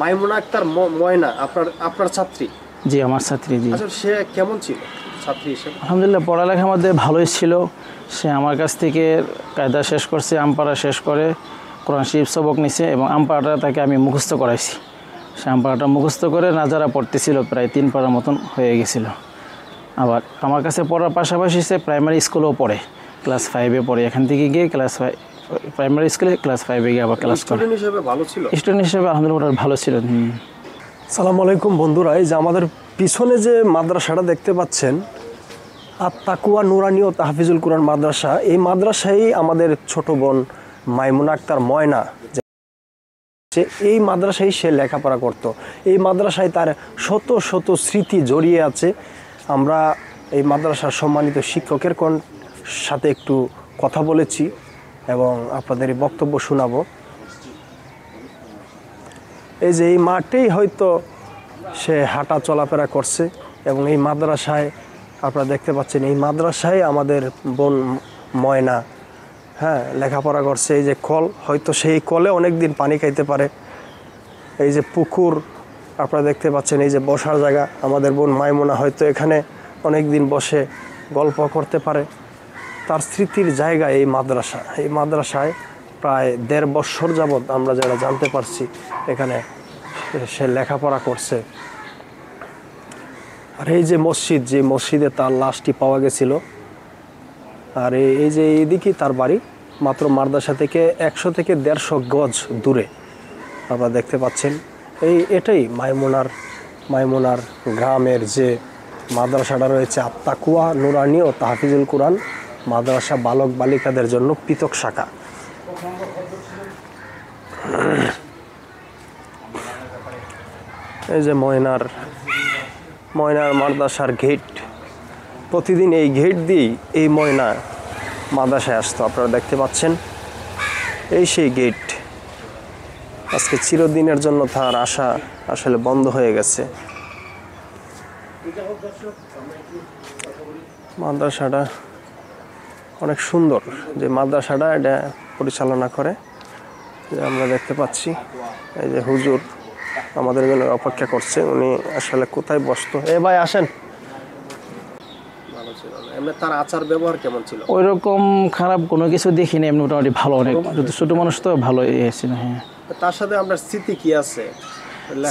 মাইমুনা আক্তার ময়না আপনার ছাত্রী? জি, আমার ছাত্রী। জি। আচ্ছা, সে কেমন ছিল ছাত্রী হিসেবে? আলহামদুলিল্লাহ, পড়ালেখার মধ্যে ভালোই ছিল। সে আমার কাছ থেকে কায়দা শেষ করছে, আমপাড়া শেষ করে কোরআন শরীফ সবক নিছে এবং আমপাড়াটা তাকে আমি মুখস্থ করাইছি। সে আমপাড়াটা মুখস্থ করে নাজারা পড়তেছিল, প্রায় 3 পাড়ার মতন হয়ে গেছিল। আবার আমার কাছে পড়ার পাশাপাশি সে প্রাইমারি স্কুলেও পড়ে, ক্লাস 5-এ পড়ে। এখান থেকে গিয়ে ক্লাস 5 প্রাইমারি স্কুলে, ক্লাস 5-এ গিয়ে আবার ক্লাস করে। স্টুডেন্ট হিসেবে ভালো ছিল? স্টুডেন্ট হিসেবে আলহামদুলিল্লাহ ভালো ছিল। আসসালামু আলাইকুম বন্ধুরা, এই যে আমাদের পিছনে যে মাদ্রাসাটা দেখতে পাচ্ছেন, আত-তাকওয়া নুরানি ও তাহফিজুল কোরআন মাদ্রাসা, এই মাদ্রাসায় আমাদের ছোট বোন মাইমুনা আক্তার ময়না, এই মাদ্রাসায় সে লেখাপড়া করত। এই মাদ্রাসায় তার শত শত স্মৃতি জড়িয়ে আছে। আমরা এই মাদ্রাসার সম্মানিত শিক্ষকের সাথে একটু কথা বলেছি এবং আপনাদের এই বক্তব্য শোনাবো। এই যে এই মাঠেই হয়তো সে হাঁটা চলাফেরা করছে এবং এই মাদ্রাসায় আপনারা দেখতে পাচ্ছেন, এই মাদ্রাসায় আমাদের বোন ময়না লেখাপড়া করছে। এই যে কল, হয়তো সেই কলে অনেক দিন পানি খাইতে পারে। এই যে পুকুর আপনারা দেখতে পাচ্ছেন, এই যে বসার জায়গা, আমাদের বোন মাইমুনা হয়তো এখানে অনেক দিন বসে গল্প করতে পারে। তার স্মৃতির জায়গা এই মাদ্রাসা। এই মাদ্রাসায় প্রায় 1.5 বছর যাবৎ আমরা যারা জানতে পারছি এখানে সে লেখাপড়া করছে। আর এই যে মসজিদ, যে মসজিদে তার লাশটি পাওয়া গেছিল, আর এই যে এইদিকেই তার বাড়ি, মাত্র মাদ্রাসা থেকে 100 থেকে 150 গজ দূরে আপনারা দেখতে পাচ্ছেন। এটাই মাইমুনার গ্রামের যে মাদ্রাসাটা রয়েছে, আত-তাকওয়া নুরানি ও তাহফিজুল কোরআন মাদ্রাসা, বালক বালিকাদের জন্য পৃথক শাখা। এই যে ময়নার মাদ্রাসার গেট, প্রতিদিন এই গেট দিয়েই এই ময়না মাদ্রাসায় আসতো। আপনারা দেখতে পাচ্ছেন, এই সেই গেট। আজকে চিরদিনের জন্য তার আশা আসলে বন্ধ হয়ে গেছে। মাদ্রাসাটা অনেক সুন্দর, যে মাদ্রাসাটা এটা পরিচালনা করে, আমরা দেখতে পাচ্ছি। এই যে হুজুর আমাদের জন্য অপেক্ষা করছে, উনি আসলে কোথায় বসতো। ভাই আসেন। ভালো ছিল এমনি? তার আচার ব্যবহার কেমন ছিল? ওই রকম খারাপ কোনো কিছু দেখিনি, এমনি মোটামুটি ভালো, অনেক ছোট মানুষ তো ভালো ছিল। হ্যাঁ, তার সাথে আপনার স্মৃতি কি আছে?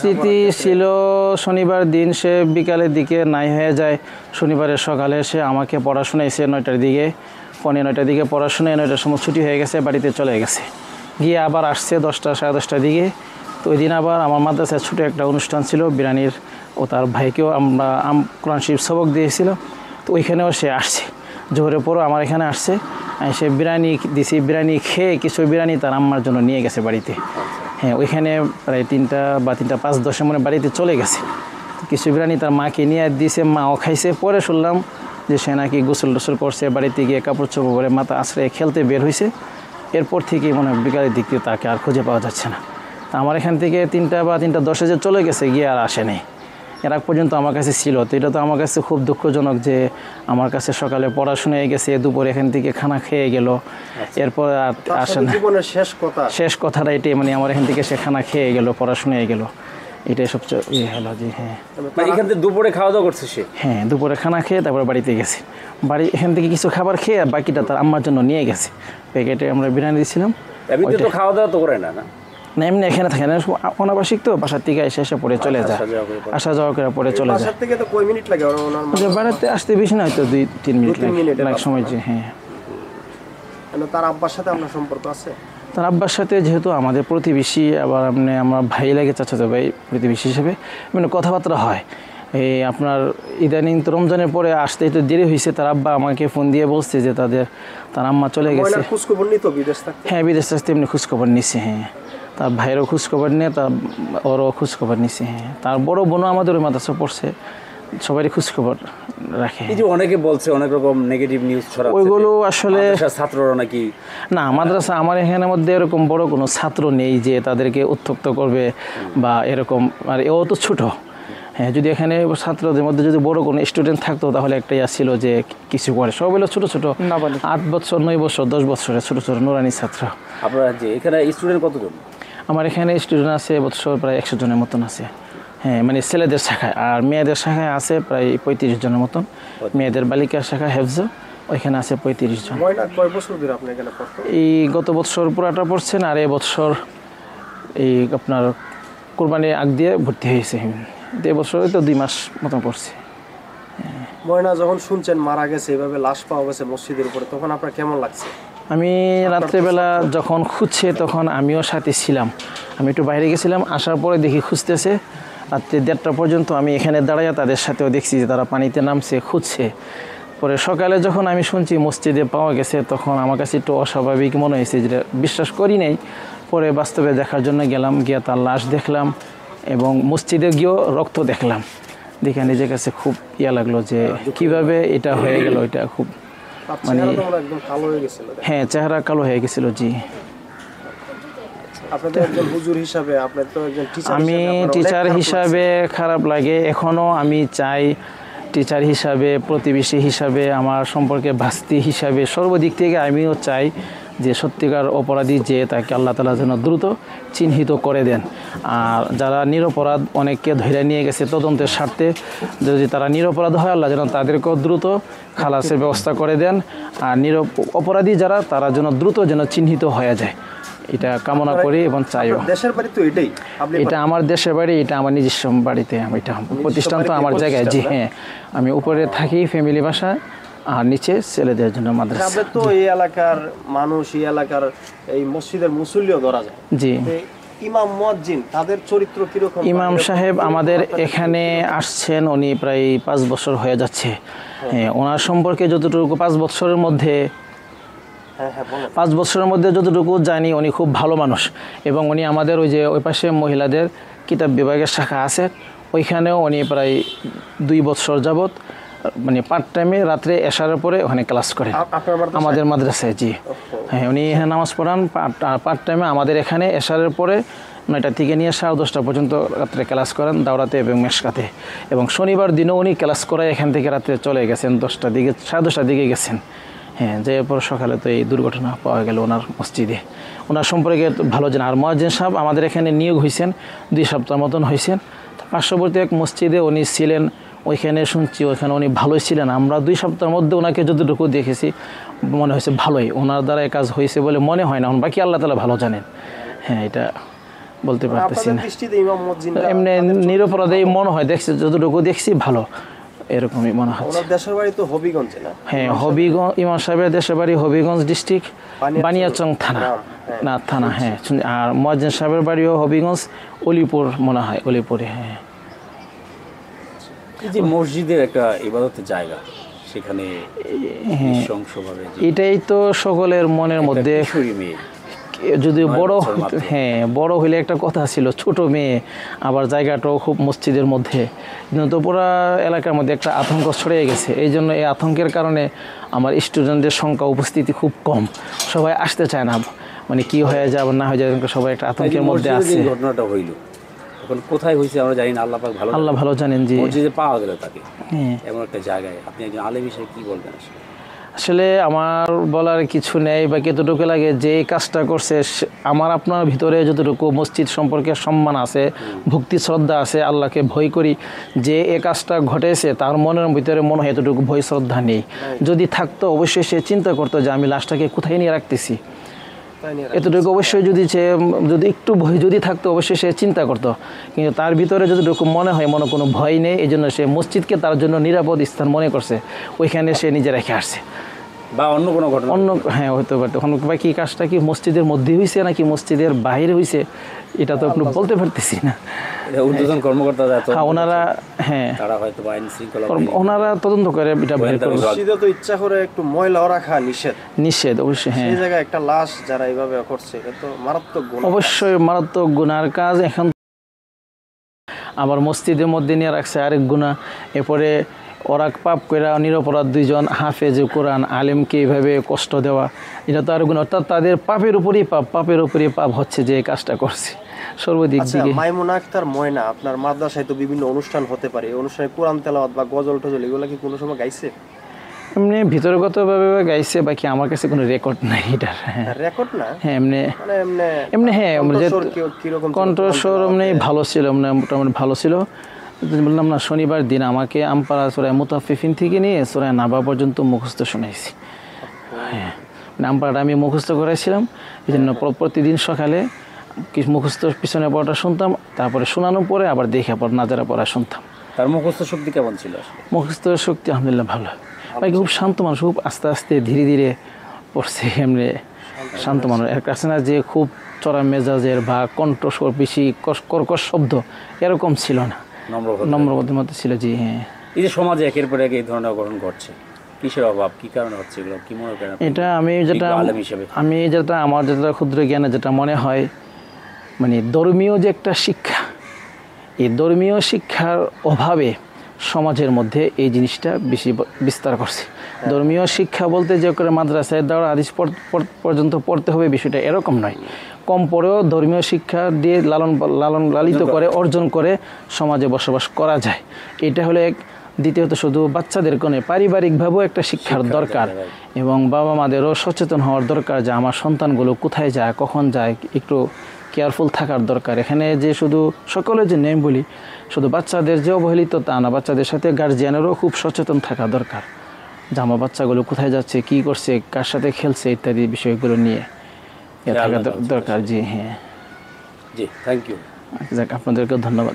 স্মৃতি ছিল, শনিবার দিন সে বিকালের দিকে নাই হয়ে যায়, শনিবারের সকালে সে আমাকে পড়াশোনাইছে 9টার দিকে, 9:15 দিকে পড়াশোনায়, 9টার সময় ছুটি হয়ে গেছে, বাড়িতে চলে গেছে। গিয়ে আবার আসছে 10টা সাড়ে 10টার দিকে। তো ওই দিন আবার আমার মাদ্রাসায় ছোটো একটা অনুষ্ঠান ছিল, বিরানির ও তার ভাইকেও আমরা কোরআন শরীফ সবক দিয়েছিল। তো ওইখানেও সে আসছে, জোহরের পরও আমার এখানে আসছে। সে বিরিয়ানি দিছি, বিরিয়ানি খেয়ে কিছু বিরিয়ানি তার আম্মার জন্য নিয়ে গেছে বাড়িতে। হ্যাঁ, ওইখানে প্রায় 3টা বা 3:05-10 মনে বাড়িতে চলে গেছে। কিছু বিরিয়ানি তার মাকে নিয়ে দিয়েছে, মাও খাইছে। পরে শুনলাম যে সে নাকি গোসল টোসল করছে, বাড়িতে গিয়ে কাপড় চোপড় পরে মাথা আশ্রয়ে খেলতে বের হয়েছে। এরপর থেকেই মনে হয় বিকালের দিক থেকে তাকে আর খুঁজে পাওয়া যাচ্ছে না। তা আমার এখান থেকে 3টা বা 3:10 যে চলে গেছে, গিয়ে আর আসেনি। এর আগ পর্যন্ত আমার কাছে ছিল। তো এটা তো আমার কাছে খুব দুঃখজনক যে আমার কাছে সকালে পড়াশোনায় গেছে, দুপুরে এখান থেকে খানা খেয়ে গেল, এরপর আর আসে না। শেষ কথাটা এটাই, মানে আমার এখান থেকে সে খানা খেয়ে গেল, পড়াশোনায় গেল, এটাই সবচেয়ে হলো। জি হ্যাঁ, এখান থেকে দুপুরে খাওয়া দাওয়া করছে সে? হ্যাঁ, দুপুরে খানা খেয়ে তারপরে বাড়িতে গেছে। এখান থেকে কিছু খাবার খেয়ে আর বাকিটা তার আম্মার জন্য নিয়ে গেছে। প্যাকেটে আমরা বিরিয়ানি দিয়েছিলাম। এমনিতে তো খাওয়া দাওয়া তো করে না? না, এমনি এখানে থাকে না, অনাবাসিক তো, বাসার থেকে এসে পড়ে চলে যায়, আসা যাওয়া করে পরে চলে যায়। বাড়িতে আসতে বেশি না, হয়তো 2-3 মিনিট লাগে সময়। যে হ্যাঁ, তার আব্বার সাথে আপনার সম্পর্ক আছে? তার আব্বার সাথে যেহেতু আমাদের প্রতিবেশী, আবার আমার ভাই লাগে, চাচাতো ভাই, প্রতিবেশী হিসেবে মানে কথাবার্তা হয়। এই আপনার ইদানিং তো রমজানের পরে আসতে একটু দেরি হয়েছে, তার আব্বা আমাকে ফোন দিয়ে বলছে যে তার আম্মা চলে গেছে। হ্যাঁ, বিদেশ থাকতে এমনি খোঁজখবর নিচ্ছে। হ্যাঁ, তার ভাইয়েরও খোঁজখবর নিয়ে, ওরও খোঁজখবর নিচ্ছে। হ্যাঁ, তার বড় বোনও আমাদের ওই মাদ্রাসা পড়ছে, সবারই খোঁজখবর রাখে। এই যে অনেকে বলছে অনেক রকম নেগেটিভ নিউজ ছড়াচ্ছে, ওইগুলো আসলে ছাত্ররা নাকি না, মাদ্রাসা আমার এখানের মধ্যে এরকম বড় কোনো ছাত্র নেই যে তাদেরকে উত্ত্যক্ত করবে বা এরকম। আর এও তো ছোট। হ্যাঁ, যদি এখানে ছাত্রদের মধ্যে যদি বড় কোনো স্টুডেন্ট থাকতো তাহলে একটাই ছিল যে কিছু করে। সব হলো ছোটো 8 বছর 9 বছর 10 বছরের ছোটো ছোটো নুরানি ছাত্র। আপনারা যে এখানে স্টুডেন্ট কতজন? আমার এখানে স্টুডেন্ট আছে এবছর প্রায় 100 জনের মতন আছে। হ্যাঁ, মানে ছেলেদের শাখায়, আর মেয়েদের শাখায় আছে প্রায় 35 জনের মতন। মেয়েদের বালিকার শাখা হেফজ, ওইখানে আছে 35 জন। ময়না কয় বছর ধরে আপনি এখানে পড়তো? এই গত বছর পুরাটা পড়ছেন, আর এবছর এই আপনার কোরবানির আগ দিয়ে ভর্তি হয়েছে। এবছর তো 2 মাস মতন পড়ছে। ময়না যখন শুনছেন মারা গেছে, এভাবে লাশ পাওয়া গেছে মসজিদের উপরে, তখন আপনার কেমন লাগছে? আমি রাত্রেবেলা যখন খুঁজছে তখন আমিও সাথে ছিলাম। আমি একটু বাইরে গেছিলাম, আসার পরে দেখি খুঁজতেছে রাত্রে 1:30 পর্যন্ত। আমি এখানে দাঁড়াইয়া তাদের সাথেও দেখছি যে তারা পানিতে নামছে, খুঁজছে। পরে সকালে যখন আমি শুনছি মসজিদে পাওয়া গেছে, তখন আমার কাছে একটু অস্বাভাবিক মনে হয়েছে, যেটা বিশ্বাস করি নাই। পরে বাস্তবে দেখার জন্য গেলাম, গিয়ে তার লাশ দেখলাম এবং মসজিদে গিয়েও রক্ত দেখলাম। দেখে নিজের কাছে খুব লাগলো যে কিভাবে এটা হয়ে গেল। এটা খুব মানে একদম কালো হয়ে গেছিল। হ্যাঁ, চেহারা কালো হয়ে গেছিল। জি, আপনাদের একজন হুজুর হিসাবে, আপনার তো একজন টিচার আমি টিচার হিসাবে খারাপ লাগে এখনও। আমি চাই টিচার হিসাবে, প্রতিবেশী হিসাবে, আমার সম্পর্কে ভাস্তি হিসাবে, সর্বদিক থেকে আমিও চাই যে সত্যিকার অপরাধী যে তাকে আল্লাহ তাআলা যেন দ্রুত চিহ্নিত করে দেন। আর যারা নিরপরাধ অনেককে ধরে নিয়ে গেছে তদন্তের স্বার্থে, যদি তারা নিরপরাধ হয় আল্লাহ যেন তাদেরকেও দ্রুত খালাসের ব্যবস্থা করে দেন। আর অপরাধী যারা, তারা যেন দ্রুত যেন চিহ্নিত হয়ে যায়, এটা কামনা করি এবং চাইও। দেশের বাড়ি তো এটাই? এটা আমার দেশের বাড়ি, এটা আমার নিজস্ব বাড়িতে। এটা প্রতিষ্ঠান তো আমার জায়গায়। জি হ্যাঁ, আমি উপরে থাকি ফ্যামিলি বাসা, আর নিচে ছেলেদের জন্য মাদ্রাসা। আপনাদের তো এই এলাকার মানুষ, এই এলাকার এই মসজিদের মুসল্লিও ধরা যায়। জি, ইমাম মুয়াজ্জিন তাদের চরিত্র কিরকম? ইমাম সাহেব আমাদের এখানে আসছেন, উনি প্রায় 5 বছর হয়ে যাচ্ছে। হ্যাঁ, ওনার সম্পর্কে যতটুকু 5 বছরের মধ্যে 5 বছরের মধ্যে যতটুকু জানি, উনি খুব ভালো মানুষ। এবং উনি আমাদের ওই যে ওই পাশে মহিলাদের কিতাব বিভাগের শাখা আছে, ওইখানেও উনি প্রায় 2 বছর যাবৎ মানে পার্ট টাইমে রাত্রে এশারের পরে ওখানে ক্লাস করেন আমাদের মাদ্রাসায়। জি হ্যাঁ, উনি এখানে নামাজ পড়ান, পার্ট টাইমে আমাদের এখানে এশারের পরে 9টা থেকে নিয়ে 10:30 পর্যন্ত রাত্রে ক্লাস করেন দাওরাতে এবং মেশকাতে। এবং শনিবার দিনও উনি ক্লাস করায় এখান থেকে রাত্রে চলে গেছেন 10টার দিকে, 10:30টার দিকে গেছেন। হ্যাঁ, যে পর সকালে তো এই দুর্ঘটনা পাওয়া গেল ওনার মসজিদে। ওনার সম্পর্কে ভালো জানা। আর মুয়াজ্জিন সাহেব আমাদের এখানে নিয়োগ হয়েছেন 2 সপ্তাহ মতন হয়েছেন। পার্শ্ববর্তী এক মসজিদে উনি ছিলেন, ওইখানে শুনছি ওইখানে উনি ভালোই ছিলেন। আমরা 2 সপ্তাহের মধ্যে ওনাকে যতটুকু দেখেছি মনে হয়েছে ভালোই, ওনার দ্বারা কাজ হয়েছে বলে মনে হয় না। বাকি আল্লাহ তাআলা ভালো জানেন। হ্যাঁ, এটা বলতে পারতেছি না। এমনি নিরপরাধেই মনে হয়, দেখছি যতটুকু দেখছি ভালো, এরকমই মনে হচ্ছে। দেশের বাড়ি তো হবিগঞ্জে না? হ্যাঁ, হবিগঞ্জ। ইমাম সাহেবের দেশের বাড়ি হবিগঞ্জ ডিস্ট্রিক্ট, বানিয়াচং থানা না থানা। হ্যাঁ, আর মুয়াজ্জিন সাহেবের বাড়িও হবিগঞ্জ, অলিপুর মনে হয়, অলিপুরে। হ্যাঁ, এই যে মসজিদের একটা ইবাদতের জায়গা, সেখানে নৃশংসভাবে এটাই তো সকলের মনের মধ্যে। যদি বড়, হ্যাঁ বড় হইলে একটা কথা ছিল, ছোট মেয়ে আবার জায়গাটাও খুব মসজিদের মধ্যে, কিন্তু পুরো এলাকার মধ্যে একটা আতঙ্ক ছড়িয়ে গেছে। এই জন্য এই আতঙ্কের কারণে আমার স্টুডেন্টদের সংখ্যা, উপস্থিতি খুব কম, সবাই আসতে চায় না। মানে কি হয়ে যাবে না হয়ে যাবে, সবাই একটা আতঙ্কের মধ্যে আছে। ঘটনাটা হইল এখন কোথায় হয়েছে আমরা জানি না, আল্লাহ পাক ভালো, আল্লাহ ভালো জানেন। জি, মসজিদে পাওয়া গেল তাকে হ্যাঁ, এমন একটা জায়গায়, আপনি একজন আলেম হিসেবে কি বলবেন? আসলে আমার বলার কিছু নেই বা কতটুকু লাগে, যে কাজটা করছে আমার আপনার ভিতরে যতটুকু মসজিদ সম্পর্কে সম্মান আছে, ভক্তি শ্রদ্ধা আছে, আল্লাহকে ভয় করি, যে এই কাজটা ঘটেছে তার মনের ভিতরে মনে হয় এতটুকু ভয় শ্রদ্ধা নেই। যদি থাকতো অবশ্যই সে চিন্তা করতো যে আমি লাশটাকে কোথায় নিয়ে রাখতেছি, এতটুকু অবশ্যই যদি একটু ভয় যদি থাকতো অবশ্যই সে চিন্তা করতো। কিন্তু তার ভিতরে যতটুকু মনে হয় মনে কোনো ভয় নেই, এই জন্য সে মসজিদকে তার জন্য নিরাপদ স্থান মনে করছে, ওইখানে সে নিজে রেখে আসছে। বা অন্য কোনো ঘটনা, হ্যাঁ হতে পারে। তখন বাকি কাজটা কি মসজিদের মধ্যে হয়েছে নাকি মসজিদের বাইরে হয়েছে, এটা তো আপনি বলতে পারতেছি না। ঊর্ধ্বতন কর্মকর্তা ওনারা, হ্যাঁ তারা হয়তো আইন শৃঙ্খলা ওনারা তদন্ত করে এটা বের করবে। মসজিদে তো ইচ্ছা করে একটু ময়লা রাখা নিষেধ অবশ্যই। হ্যাঁ, সেই জায়গায় একটা লাশ যারা এইভাবে করছে, এটা তো মারাত্মক গুনাহ। অবশ্যই মারাত্মক গুনার কাজ। এখন আবার মসজিদের মধ্যে নিয়ে রাখছে আরেক গুনাহ। এরপরে ওরা পাপ করে নিরপরাধ 2 জন হাফেজ কোরআন আলেমকে এইভাবে কষ্ট দেওয়া, এটা তো আর গুনাহ। অর্থাৎ তাদের পাপের উপরই পাপ হচ্ছে যে কাজটা করছে সর্বদিক দিকে। মাইমুনা আক্তার ময়না, আপনার মাদ্রাসায় তো বিভিন্ন অনুষ্ঠান হতে পারে, অনুষ্ঠানে কোরআন তেলাওয়াত বা গজল টজল এগুলো কি কোনো সময় গাইছে? এমনি ভিতরগতভাবে গাইছে, বাকি আমার কাছে কোনো রেকর্ড নাই এটার। হ্যাঁ রেকর্ড না হ্যাঁ এমনি মানে এমনি এমনি হ্যাঁ কণ্ঠস্বর কিরকম ছিল? কণ্ঠস্বর এমনি ভালো ছিল, মোটামুটি ভালো ছিল। বললাম না, শনিবার দিন আমাকে আমপাড়া সূরা মুতাফফিফিন থেকে নিয়ে সূরা নাবা পর্যন্ত মুখস্থ শোনাইছি। হ্যাঁ মানে আমপাড়াটা আমি মুখস্থ করাইছিলাম, এই জন্য প্রতিদিন সকালে কিছু মুখস্থ পিছনে পড়াটা শুনতাম, তারপরে শোনানোর পরে আবার দেখে পর নাজারা পড়া শুনতাম। তার মুখস্থ শক্তি কেমন ছিল আসলে? মুখস্থ শক্তি আলহামদুলিল্লাহ ভালো, বাকি খুব শান্ত মানুষ, খুব আস্তে আস্তে ধীরে ধীরে পড়ছে। এমনি শান্ত মানুষ, এর কাছে না যে খুব চড়া মেজাজের বা কণ্ঠস্বর বেশি কর্কশ শব্দ এরকম ছিল না, নম্রবোধের মধ্যে ছিল। জি হ্যাঁ। এই যে সমাজে একের পর এক এই ধরনের অঘটন ঘটছে, কিসের অভাব, কি কারণে হচ্ছে এগুলো, কি মনে করেন আপনি? এটা আলেম হিসেবে আমার যেটা ক্ষুদ্র জ্ঞানে যেটা মনে হয়, মানে ধর্মীয় যে একটা শিক্ষা, এই ধর্মীয় শিক্ষার অভাবে সমাজের মধ্যে এই জিনিসটা বেশি বিস্তার করছে। ধর্মীয় শিক্ষা বলতে যে করে মাদ্রাসায় দেওয়া হাদিস পর্যন্ত পড়তে হবে বিষয়টা এরকম নয়, কম পড়েও ধর্মীয় শিক্ষা দিয়ে লালিত করে অর্জন করে সমাজে বসবাস করা যায়। এটা হলো এক। দ্বিতীয়ত শুধু বাচ্চাদের কোণে পারিবারিকভাবেও একটা শিক্ষার দরকার, এবং বাবা মাদেরও সচেতন হওয়ার দরকার যে আমার সন্তানগুলো কোথায় যায়, কখন যায়, একটু কেয়ারফুল থাকার দরকার। এখানে যে শুধু সকলে যে নেই বলি, শুধু বাচ্চাদের যে অবহেলিত তা না, বাচ্চাদের সাথে গার্জিয়ানেরও খুব সচেতন থাকা দরকার যে আমার বাচ্চাগুলো কোথায় যাচ্ছে, কি করছে, কার সাথে খেলছে ইত্যাদি বিষয়গুলো নিয়ে থাকা দরকার। জি হ্যাঁ, জি, থ্যাংক ইউ। যাক, আপনাদেরকে ধন্যবাদ।